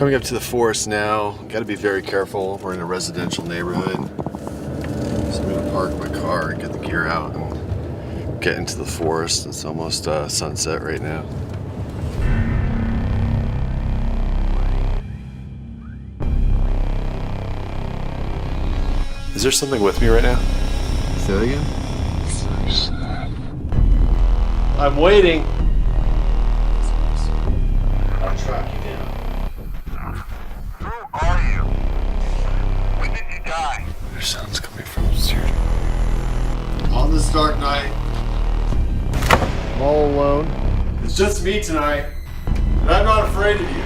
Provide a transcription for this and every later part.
Coming up to the forest now. Got to be very careful. We're in a residential neighborhood. So I'm going to park my car and get the gear out and get into the forest. It's almost sunset right now. Is there something with me right now? Say that again? I'm waiting. I'll track you down. Who are you? When did you die? There's sounds coming from upstairs. On this dark night, I'm all alone. It's just me tonight, and I'm not afraid of you.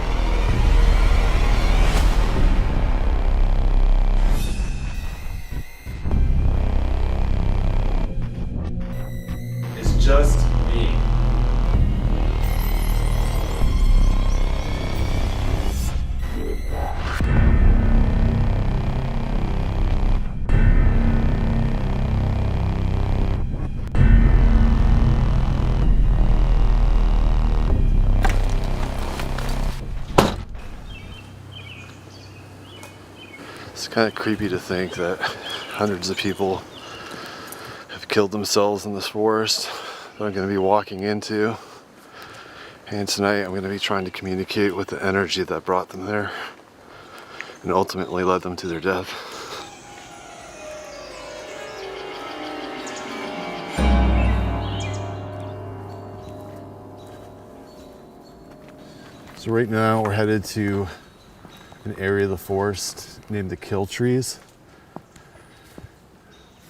It's just me. It's kind of creepy to think that hundreds of people have killed themselves in this forest that I'm going to be walking into. And tonight I'm going to be trying to communicate with the energy that brought them there and ultimately led them to their death. So right now we're headed to an area of the forest named the Kill Trees.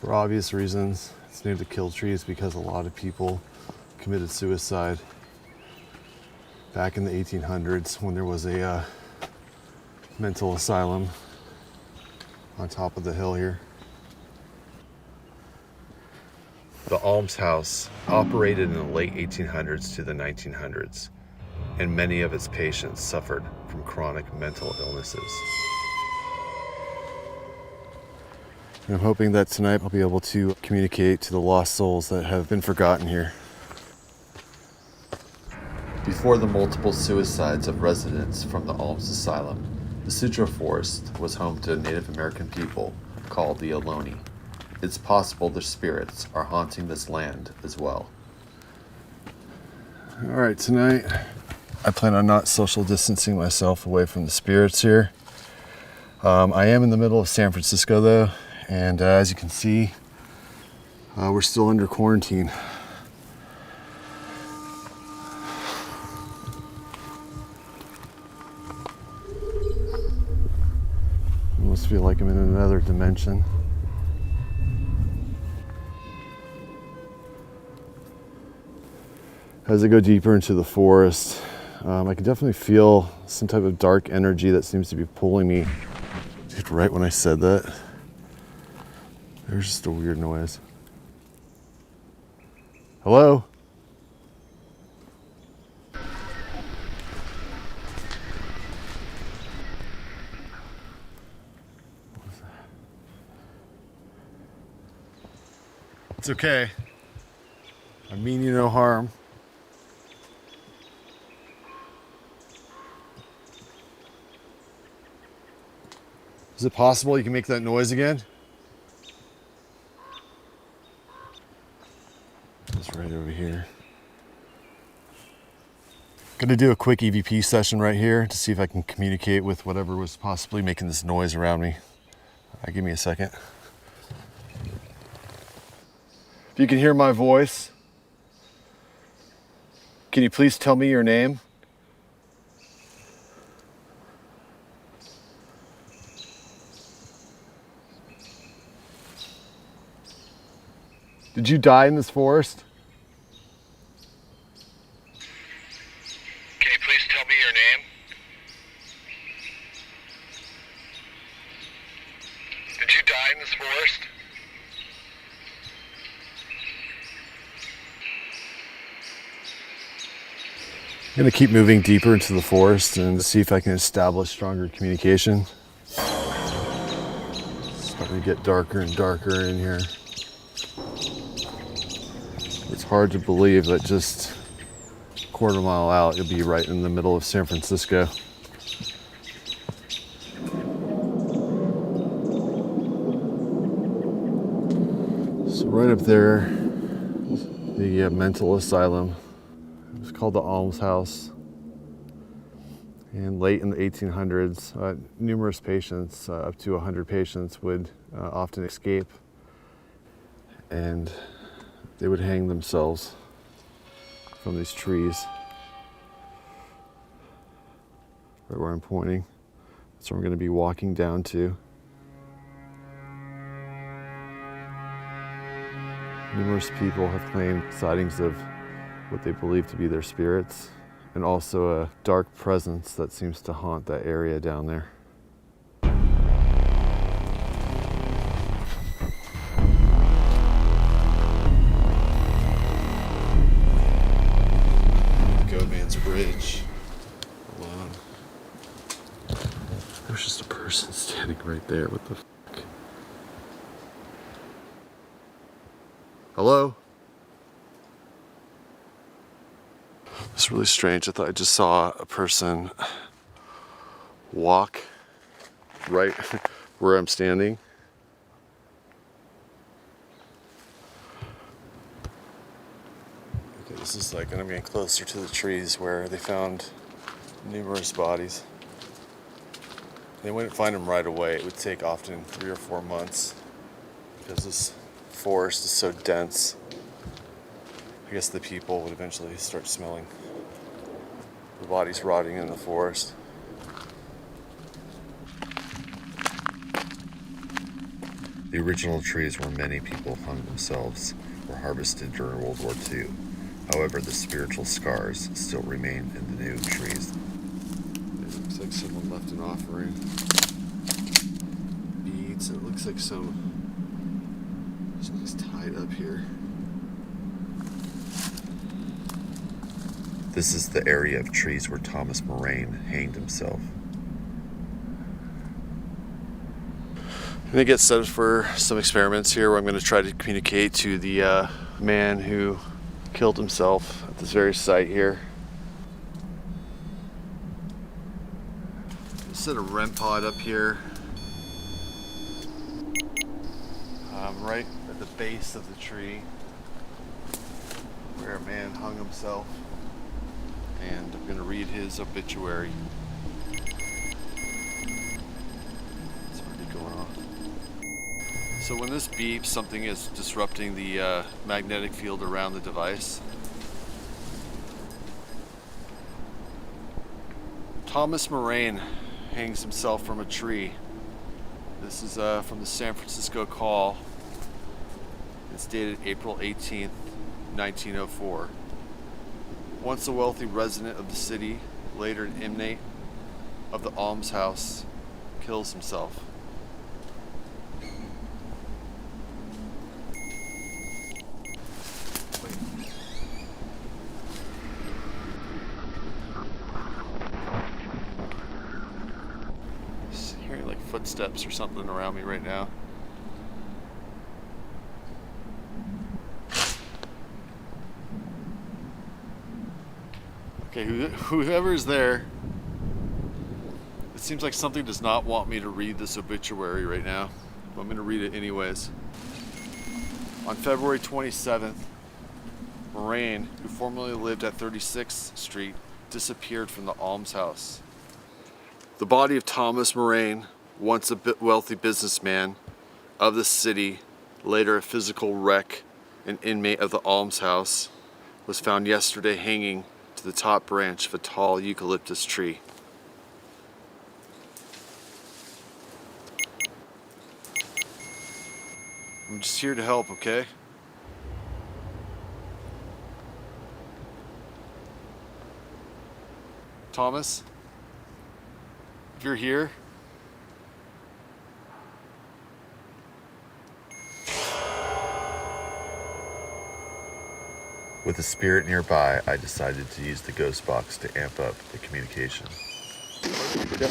For obvious reasons, it's named the Kill Trees because a lot of people committed suicide back in the 1800s when there was a mental asylum on top of the hill here. The almshouse operated in the late 1800s to the 1900s, and many of its patients suffered from chronic mental illnesses. And I'm hoping that tonight I'll be able to communicate to the lost souls that have been forgotten here. Before the multiple suicides of residents from the Alms Asylum, the Sutro Forest was home to Native American people called the Ohlone. It's possible their spirits are haunting this land as well. All right, tonight I plan on not social distancing myself away from the spirits here. I am in the middle of San Francisco though, and as you can see, we're still under quarantine. I almost feel like I'm in another dimension. As I go deeper into the forest, I can definitely feel some type of dark energy that seems to be pulling me. Dude, right when I said that, there's just a weird noise. Hello? It's okay. I mean you no harm. Is it possible you can make that noise again? It's right over here. Gonna do a quick EVP session right here to see if I can communicate with whatever was possibly making this noise around me. Give me a second. If you can hear my voice, can you please tell me your name? Did you die in this forest? Can you please tell me your name? Did you die in this forest? I'm gonna keep moving deeper into the forest and see if I can establish stronger communication. It's starting to get darker and darker in here. It's hard to believe that just a quarter mile out, you'll be right in the middle of San Francisco. Right up there, the mental asylum. It was called the Almshouse. And late in the 1800s, numerous patients, up to 100 patients, would often escape, and they would hang themselves from these trees. Right where I'm pointing. That's where I'm going to be walking down to. Numerous people have claimed sightings of what they believe to be their spirits, and also a dark presence that seems to haunt that area down there. Goatman's Bridge. Hold on. There's just a person standing right there. What the fuck? Hello? It's really strange. I thought I just saw a person walk right where I'm standing. Okay, this is like, and I'm getting closer to the trees where they found numerous bodies. They wouldn't find them right away. It would take often 3 or 4 months because this forest is so dense. I guess the people would eventually start smelling the bodies rotting in the forest. The original trees where many people hung themselves were harvested during World War II. However, the spiritual scars still remain in the new trees. It looks like someone left an offering. Beads. It looks like something's tied up here. This is the area of trees where Thomas Moraine hanged himself. I'm going to get set for some experiments here where I'm going to try to communicate to the man who killed himself at this very site here. Set a REM pod up here. Right at the base of the tree where a man hung himself. And I'm going to read his obituary. It's already going off. So when this beeps, something is disrupting the magnetic field around the device. Thomas Moraine hangs himself from a tree. This is from the San Francisco Call. It's dated April 18th, 1904. Once a wealthy resident of the city, later an inmate of the almshouse, kills himself. Just hearing like footsteps or something around me right now. Okay, whoever is there, it seems like something does not want me to read this obituary right now, but I'm going to read it anyways. On February 27th, Moraine, who formerly lived at 36th Street, disappeared from the almshouse. The body of Thomas Moraine, once a wealthy businessman of the city, later a physical wreck, an inmate of the almshouse, was found yesterday hanging to the top branch of a tall eucalyptus tree. I'm just here to help, okay? Thomas, if you're here, with a spirit nearby, I decided to use the ghost box to amp up the communication. Yep.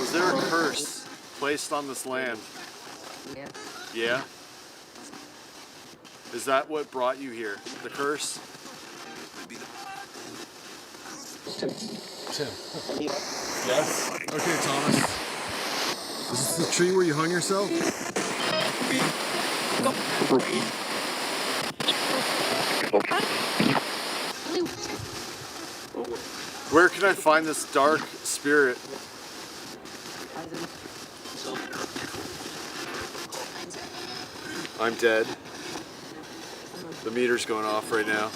Was there a curse placed on this land? Yeah. Yeah? Is that what brought you here? The curse? Tim. Yes? Okay, Thomas. Is this the tree where you hung yourself? Where can I find this dark spirit? I'm dead. The meter's going off right now.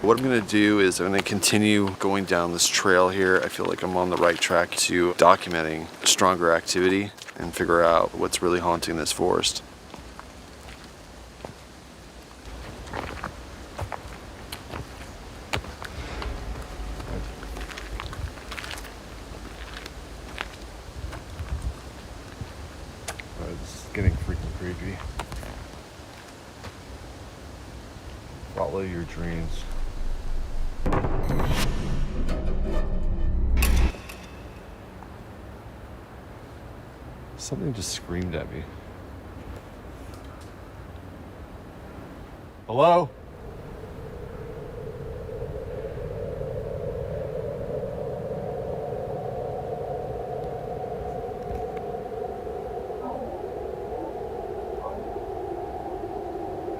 What I'm gonna do is I'm gonna continue going down this trail here. I feel like I'm on the right track to documenting stronger activity and figure out what's really haunting this forest. This is getting freaking creepy. Follow your dreams. Something just screamed at me. Hello?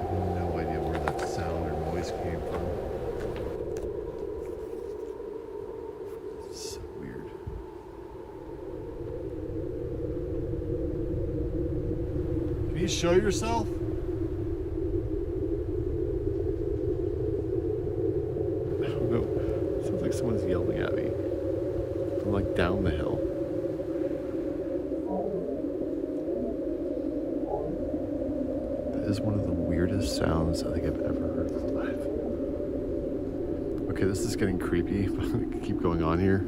I have no idea where that sound or noise came from. It's so weird. Can you show yourself? I don't know. It sounds like someone's yelling at me from like down the hill. That is one of the weirdest sounds I think I've ever heard in my life. Okay, this is getting creepy, but I'm gonna keep going on here.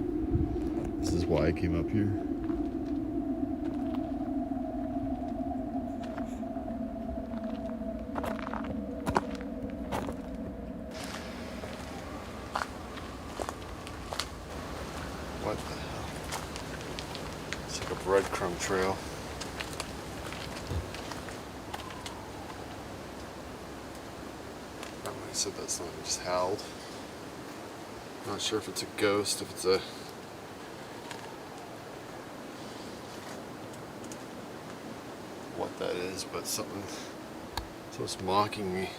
This is why I came up here. What the hell? It's like a breadcrumb trail. Oh, I said that something just howled. Not sure if it's a ghost, if it's a... what that is, but something... so it's mocking me.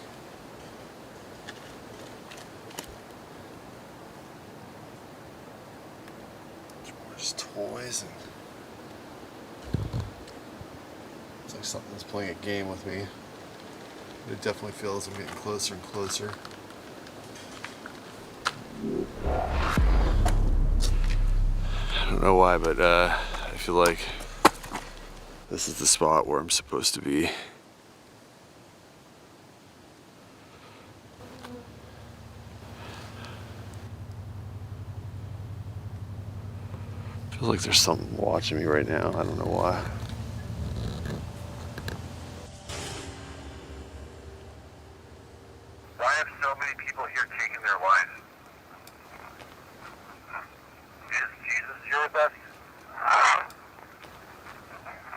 Just toys and it's like something's playing a game with me. It definitely feels I'm getting closer and closer. I don't know why, but I feel like this is the spot where I'm supposed to be. Feels like there's something watching me right now. I don't know why. Why have so many people here taken their lives? Is Jesus here with us?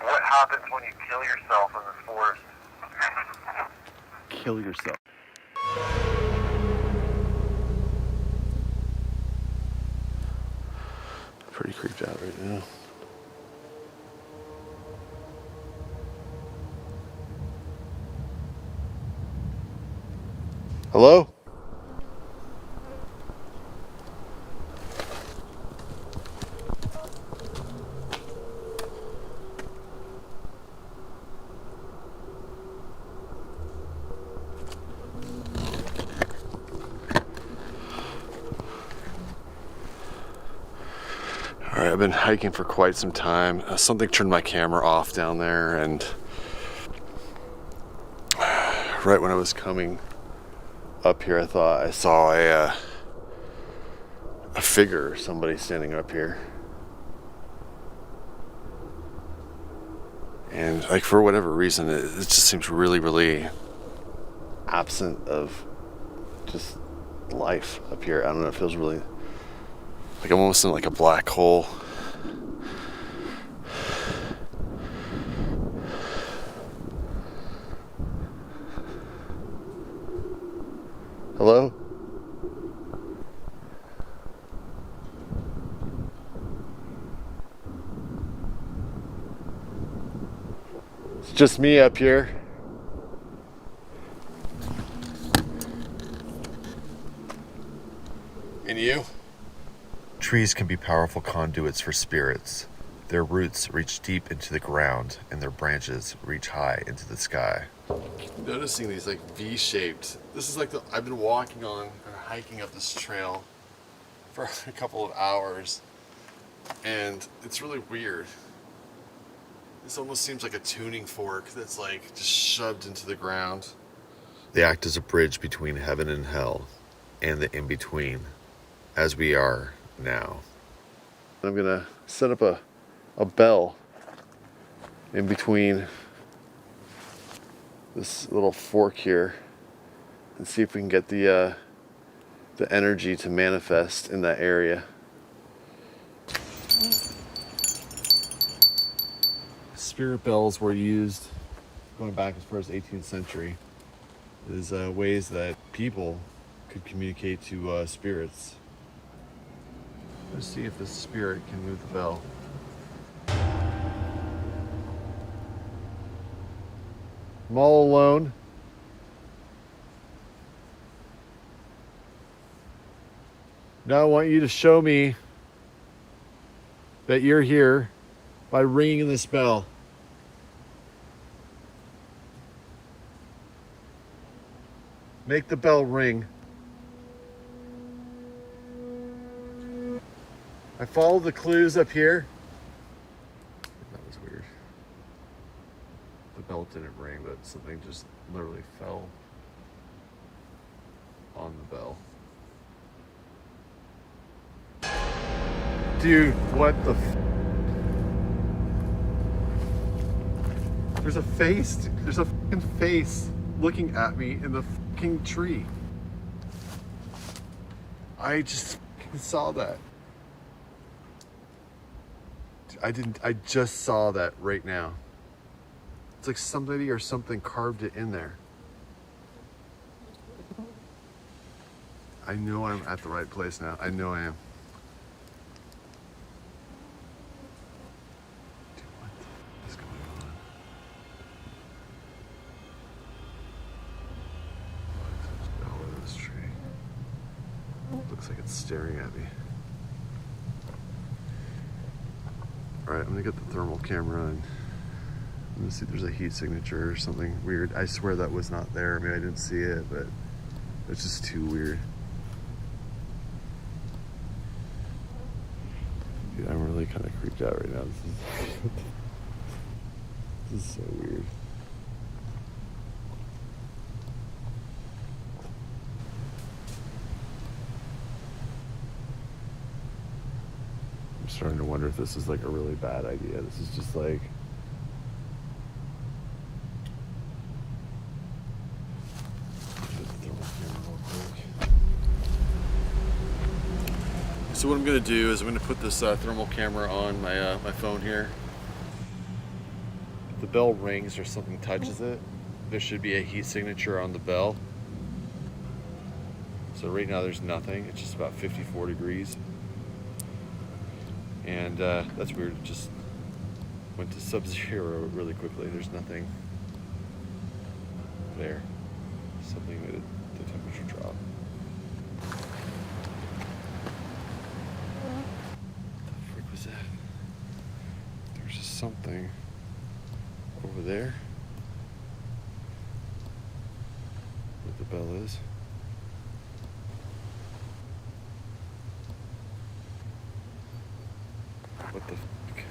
What happens when you kill yourself in this forest? Kill yourself. Pretty creeped out right now. Hello? Alright, I've been hiking for quite some time. Something turned my camera off down there, and right when I was coming up here, I thought I saw a figure or somebody standing up here. And like for whatever reason, it just seems really, really absent of just life up here. I don't know, it feels really like I'm almost in like a black hole. Hello? It's just me up here. And you? Trees can be powerful conduits for spirits. Their roots reach deep into the ground and their branches reach high into the sky. Keep noticing these like V-shaped. This is like I've been walking on or hiking up this trail for a couple of hours, and it's really weird. This almost seems like a tuning fork that's like just shoved into the ground. They act as a bridge between heaven and hell and the in-between, as we are now. I'm gonna set up a bell in between this little fork here and see if we can get the energy to manifest in that area. Spirit bells were used going back as far as the 18th century as ways that people could communicate to spirits. Let's see if this spirit can move the bell. I'm all alone. Now I want you to show me that you're here by ringing this bell. Make the bell ring. I followed the clues up here. That was weird. The bell didn't ring, but something just literally fell on the bell. Dude, what the There's a face. There's a fucking face looking at me in the fucking tree. I just saw that. I just saw that right now. It's like somebody or something carved it in there. I know I'm at the right place now. I know I am. Dude, what is going on? There's a bell in this tree. Looks like it's staring at me. All right, I'm gonna get the thermal camera and I'm gonna see if there's a heat signature or something weird. I swear that was not there. Maybe I didn't see it, but it's just too weird. Dude, I'm really kind of creeped out right now. This is so weird. I'm starting to wonder if this is like a really bad idea. This is just like So what I'm going to do is I'm going to put this thermal camera on my phone here. If the bell rings or something touches it, there should be a heat signature on the bell. So right now there's nothing. It's just about 54 degrees. And that's weird. It just went to sub-zero really quickly. There's nothing there. Something made the temperature drop. There's just something over there where the bell is. What the fuck?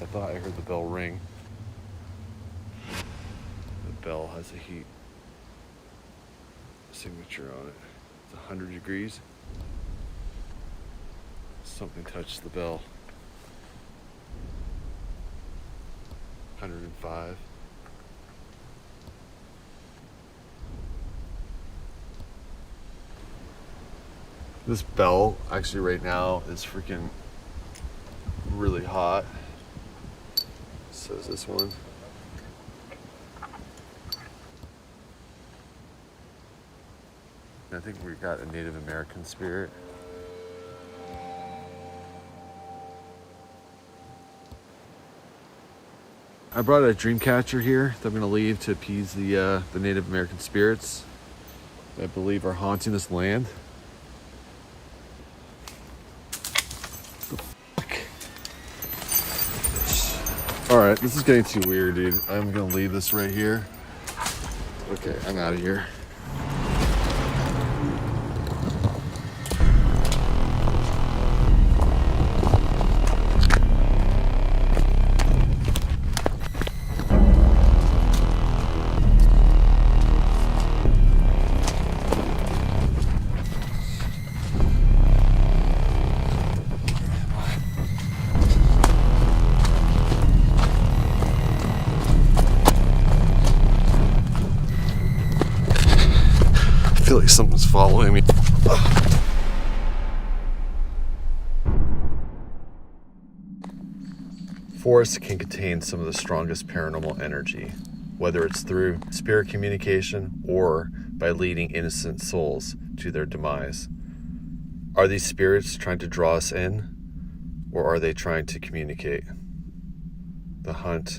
I thought I heard the bell ring. The bell has a heat signature on it. It's 100 degrees. Something touched the bell. 105. This bell actually right now is freaking really hot. So is this one. I think we got a Native American spirit. I brought a dream catcher here that I'm gonna leave to appease the Native American spirits that I believe are haunting this land. Alright, this is getting too weird, dude. I'm gonna leave this right here. Okay, I'm out of here. I feel like something's following me. Forests can contain some of the strongest paranormal energy, whether it's through spirit communication or by leading innocent souls to their demise. Are these spirits trying to draw us in, or are they trying to communicate? The hunt